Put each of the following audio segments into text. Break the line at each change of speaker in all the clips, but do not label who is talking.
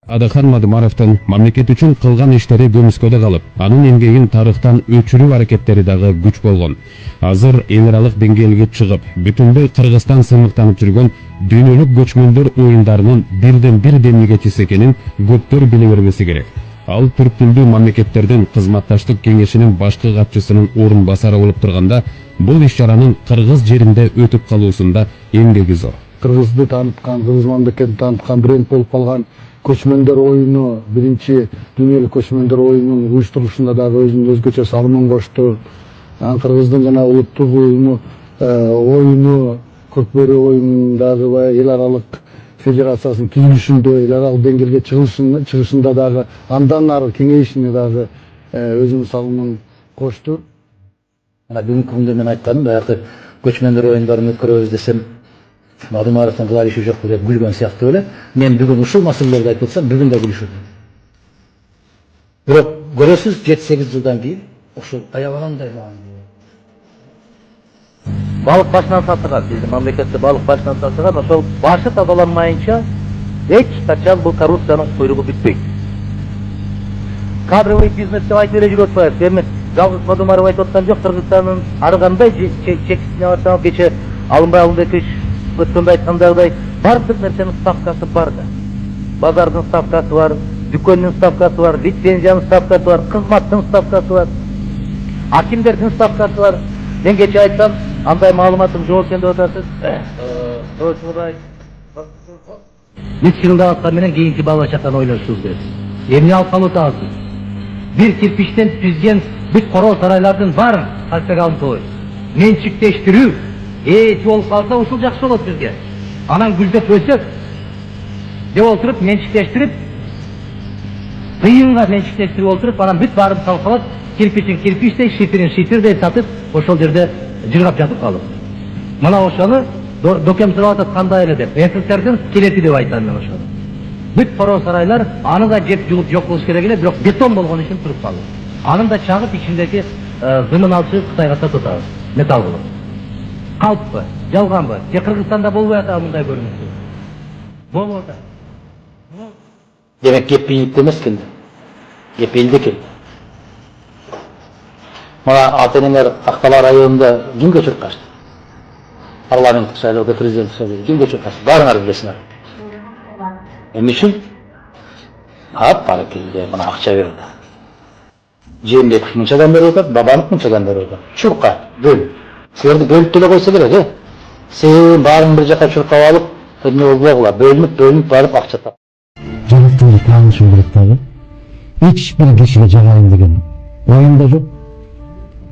Адахан Мадымаровдун мамлекет үчүн кылган иштери көмүскөдө калып, анын эмгегин тарыхтан өчүрүү аракеттери дагы күч болгон. Азыр эл аралык деңгээлге чыгып, бүтүндөй Кыргызстан сыймыктанып жүргөн дүйнөлүк көчмөндөр оюндарынын бирден бир демилгечиси экенин көптөр биле бербеси керек. Ал түрк тилдүү мамлекеттердин кызматташтык кеңешинин башкы катчысынын орун басары болуп турганда, бул иш-чаранын кыргыз жеринде өтүп калуусунда эмгеги зор.
Кыргызды таныткан, кыргыз мамлекетин таныткан бренд болуп калган көчмөндөр оюну, биринчи дүйнөлүк көчмөндөр оюнунун уюштурушунда дагы өзүнүн өзгөчө салымын кошту. Кыргыздын жана улуттук оюну Көкбөрү оюнундагы баягы эл аралык федерациясынын түзүлүшүндө, эл аралык деңгээлге чыгышында дагы андан ары кеңейишине дагы өзүнүн салымын кошту.
Бүгүнкү күндө мен айтканым, баягы көчмөндөр оюндарын өткөрөбүз десем, Мадымаровдун кылар иши жок деп күлгөн сыяктуу эле. Мен бүгүн ушул маселелерди айтып атсам, бүгүн да күлүшөт. Бирок көрөсүз 7-8 жылдан кийин ушул аябагандай балык башынан тартылган, биздин мамлекетте балык башынан тартылган, ошол башы тазаланмайынча эч качан бул коррупциянын куйругу бүтпөйт. Кадровый бизнес деп айтып эле жүрүп атпайбыз. Эми жалгыз Мадымаров айтып аткан жок, Кыргызстандын ар кандай чексине барсаңыз, кече Алымбай Алымбекович өткөндө айткандагыдай бардык нерсенин ставкасы бар да. Базардын ставкасы бар, дүкөндүн ставкасы бар, лицензиянын ставкасы бар, кызматтын ставкасы бар, акимдердин ставкасы бар. Мен кече айтсам, андай маалыматым жок экен деп атасыз. Биз чыгылдап менен кийинки бала чаканы ойлошубуз керек. Эмне алып калып атабыз? Бир кирпичтен түзген бүт короо сарайлардын баарын кальцияга алып коебуз. Менчиктештирүү болуп калса ушул жакшы болот бизге. Анан гүлдөп өсөк деп олтуруп менчиктештирип, тыйынга менчиктештирип олтуруп, анан бүт баарын салып калат, кирпичин кирпичтей, шифирин шифирдей сатып, ошол жерде жыргап жатып калып. Мына ошону докем сурап атат кандай эле деп. СССРдин скелети деп айтам мен ошону. Бүт короо сарайлар аны да жеп жулуп жок болуш керек эле, бирок бетон болгон үчүн туруп калды. Аны да чагып ичиндеги зымын алчы Кытайга сатып атабыз. Металл болуп. Калппы, жалганбы? Же Кыргызстанда болбой атабы мындай көрүнүштү? Болуп атат. Демек кеп бийликте эмес экен. Кеп элде экен. Мына ата-энелер Актала районунда ким көчүрүп качты? Парламенттик шайлоодо, президенттик шайлоодо ким көчүрүп качты? Баарыңар билесиңер. Эмне үчүн? Баракелде, мына акча берди. Жээнбеков мынчадан берип атат, Бабанов мынчадан берип атат. Чурка, бөл. Силерди бөлүп деле койсо керек, Сен баарын бир жака чуркап алып, эмне болбогула, бөлүнүп барып акча тап.
Жогорку таанышым керек дагы. Эч бир кишиге жагайын деген оюмда жок.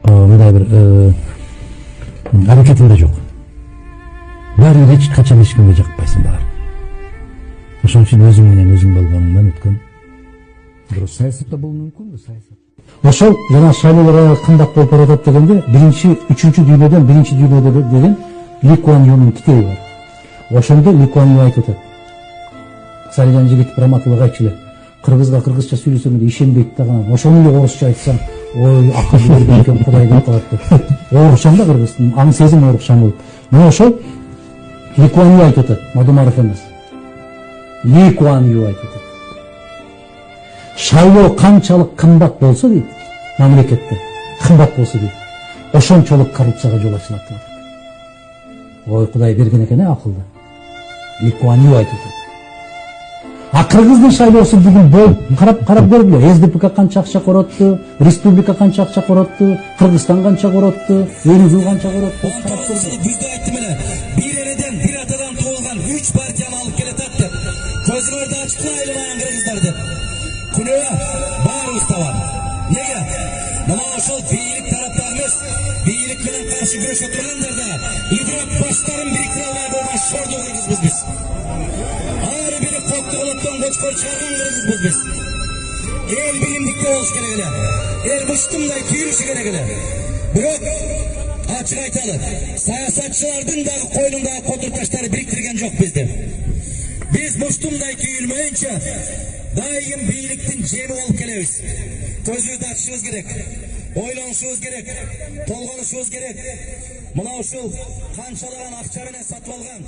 Мындай бир аракетимде жок. Баары эч качан эч кимге жакпайсың баары. Ошон үчүн өзүң менен өзүң болгонуңдан өткөн. Бирок саясатта бул мүмкүнбү, саясат? Ошол жана шайлоолор кымбат болуп баратат дегенде, үчүнчү дүйнөдөн биринчи дүйнөдө деген Ли Куан Юнун китеби бар. Ошондо Ли Куан Ю айтып атат. Сарыжан жигит Праматовага айтчылы. Кыргызга кыргызча сүйлөсөм эле ишенбейт дагы. Ошону эле орусча айтсаң, ой, акыл берген экен Кудай деп калат деп. Орусчам да кыргыздын, анын сезим орусчам болуп. Мына ошол Ли Куан Ю айтып атат, Мадымаров эмес. Ли Куан Ю айтып атат. Шайлоо канчалык кымбат болсо дейт, мамлекетте кымбат болсо дейт, ошончолук коррупцияга жол ачылат деп атат. Ой, Кудай берген экен акылды. Ли Куан Ю айтып атат. Кыргыздын шайлоосу бүгүн болуп карап көргүлө. СДПК канча акча коротту, республика канча акча коротту, Кыргызстан канча коротту, өлүгү канча коротту.
Бизде айттым эле, бир энеден, бир атадан туылган 3 партияны алып келатат деп. Көзүңөрдү ачкылайлы баягы кыргыздар деп. Күнөө баарыбызда бар. Неге? Мына ошол бийлик тараптагы эмес, бийлик менен каршы күрөшүп тургандарда идроп баштарын бириктире албай болгон шордо кыргызбыз биз. Ары бири коктолоттон көчкөр чыгарган кыргызбыз биз. Эл билимдикте болуш керек эле. Эл мыштымдай түйүлүшү керек эле. Бирок ачык айталы, саясатчылардын дагы коюнундагы котур таштары бириктирген жок бизди. Биз мыштымдай түйүлмөйүнчө дайым бийликтин жеми болуп келебиз. Көзүбүздү ачышыбыз керек. ойлонушубуз керек, толгонушубуз керек. Мына ушул канчалаган акча менен сатып алган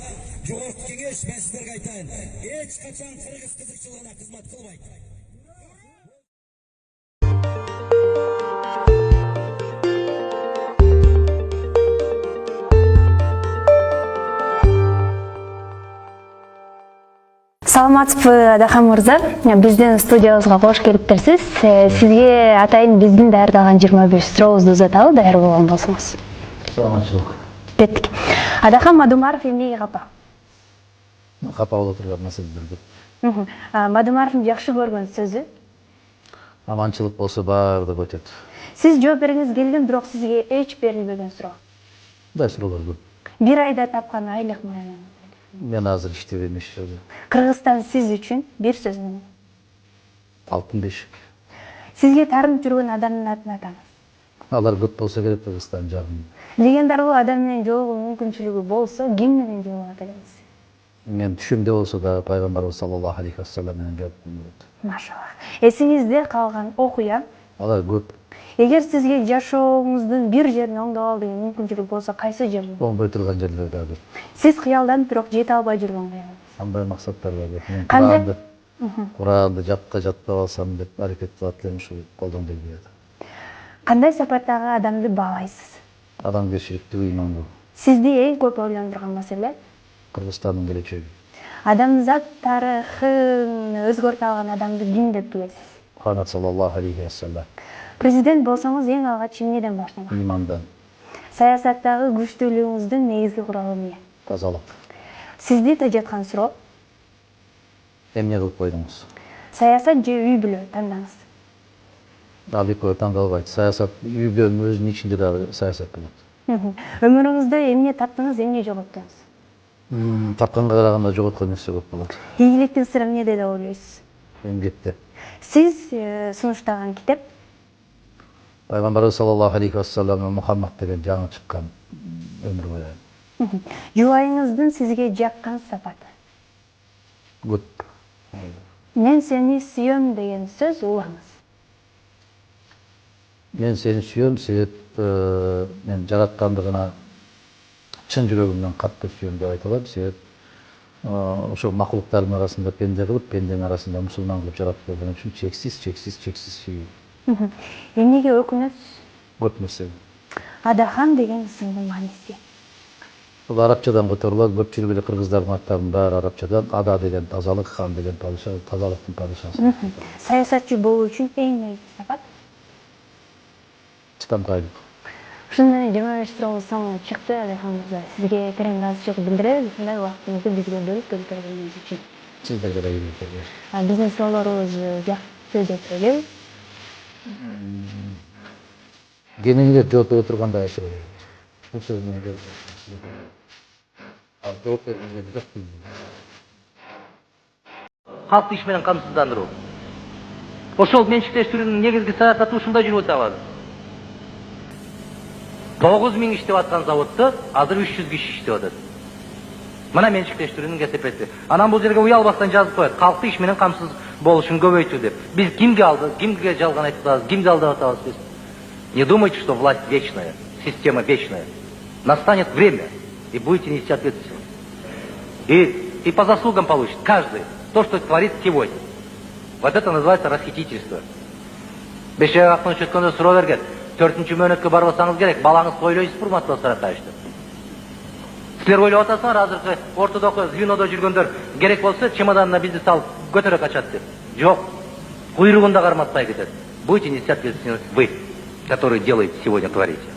жогорку кеңеш, мен сиздерге айтайын, эч качан кыргыз кызыкчылыгына кызмат кылбайт.
Саламатсызбы, Адахан мырза. Биздин студиябызга кош келиптирсиз. Сизге атайын биздин даярдалган 25 сурообузду узаталы, даяр болгон болсоңуз.
Саламатчылык.
Кеттик. Адахан Мадумаров эмнеге капа?
Капа боло турган маселелер көп.
Мадумаровдун жакшы көргөн сөзү?
Аманчылык болсо баардыгы өтөт.
Сиз жооп бергиңиз келген, бирок сизге эч берилбеген суроо.
Мындай суроолор көп.
Бир айда тапкан айлык менен.
Мен азыр иштеп эмес жүрөм.
Кыргызстан сиз үчүн бир сөз менен.
Алтын беш.
Сизге таарынып жүргөн адамдын атын атаңыз.
Алар көп болсо керек Кыргызстан жагын.
Легендарбуу адам менен жолугуу мүмкүнчүлүгү болсо, ким менен жолугат элеңиз?
Мен түшүмдө болсо да пайгамбарыбыз саллаллаху алейхи вассалам менен жолугум болот.
Машалла. Эсиңизде калган окуя?
Алар көп.
Эгер сизге жашооңуздун бир жерин оңдоп ал деген мүмкүнчүлүк болсо, кайсы жер?
Оңбой турган жерлер да көп.
Сиз кыялданып, бирок жете албай жүргөн кыялыңыз.
Андай максаттар бар. Мен
Кандай?
Куранды жаттап алсам деп аракет кылат элем, ушу колдон келбейт.
Кандай сапаттагы адамды баалайсыз?
Адамгерчиликтүү, ыймандуу.
Сизди эң көп ойлондурган маселе?
Кыргызстандын келечеги.
Адамзат тарыхын өзгөртө алган адамды ким деп билесиз?
Мухаммад саллаллаху алейхи вассалам.
Президент болсоңуз эң алгач эмнеден баштайсыз?
Имандан.
Саясаттагы күчтүүлүгүңүздүн негизги куралы эмне?
Тазалык.
Сизди тажаткан суроо?
Эмне кылып койдуңуз?
Саясат же үй бүлө тандаңыз?
Ал экөө таң калбайт. Саясат үй бүлөнүн өзүнүн ичинде дагы саясат болот.
Өмүрүңүздө эмне таптыңыз, эмне жоготтуңуз?
Тапканга караганда жоготкон нерсе көп болот.
Ийгиликтин сыры эмнеде деп ойлойсуз?
Эмгекте.
Сиз сунуштаган китеп?
Пайгамбарыбыз саллаллаху алейхи вассалам Мухаммад деген жаңы чыккан өмүр бою.
Жубайыңыздын сизге жаккан сапаты?
Көп.
Мен сени сүйөм деген сөз улаңыз.
Мен сени сүйөм, себеп мен жараткандыгына чын жүрөгүмдөн катты сүйөм деп айта алам. Себеп ошо макулуктардын арасында пенде кылып, пенденин арасында мусулман кылып жаратып койгон үчүн чексиз сүйүү.
Эмнеге өкүнөсүз?
Көп нерсе.
Адахан деген ысымдын мааниси?
Бул арабчадан которулат, көпчүлүк эле кыргыздардын аттарынын баары арабчадан. Ада деген тазалык, хан деген падыша, тазалыктын падышасы.
Саясатчы болуу үчүн эң негизги сапат?
Чыдамкайлык.
Ушундан менен 25 сурообуз соңуна чыкты. Адахан мырза, сизге терең ыраазычылык билдиребиз. Ушундай убактыңызды бизге бөлүп келгениңиз үчүн.
Сиздерге да ийгилик.
Биздин суроолорубуз жакты деп ойлойбуз.
Кенеңдер жооп бере турганда айтып берейин.
Халкты иш менен камсыздандыруу. Ошол менчиктештирүүнүн негизги саясаты ушундай жүрүп атабыз. 9000 иштеп аткан заводдо азыр 300 киши иштеп атат. Мына менчиктештирүүнүн кесепети. Анан бул жерге уялбастан жазып коет. Халкты иш менен камсыз болушун көбөйтүү деп. Биз кимге алдык, кимге жалган айтып атабыз, кимди алдап атабыз биз? Не думайте, что власть вечная, система вечная. Настанет время, и будете нести ответственность. И по заслугам получит каждый то, что творит сегодня. Вот это называется расхитительство. Бешек актын өткөндө суроо берген. 4-чү мөөнөткө барбасаңыз керек, балаңыз ойлойсуз урматтуу саракаевичтер. Силер ойлоп атасыңар, азыркы ортодогу звенодо жүргөндөр керек болсо чемоданына бизди салып көтөрө качат деп. Жок. Куйругунда карматпай кетет. Будете нести ответственность вы, которые делаете сегодня, творите.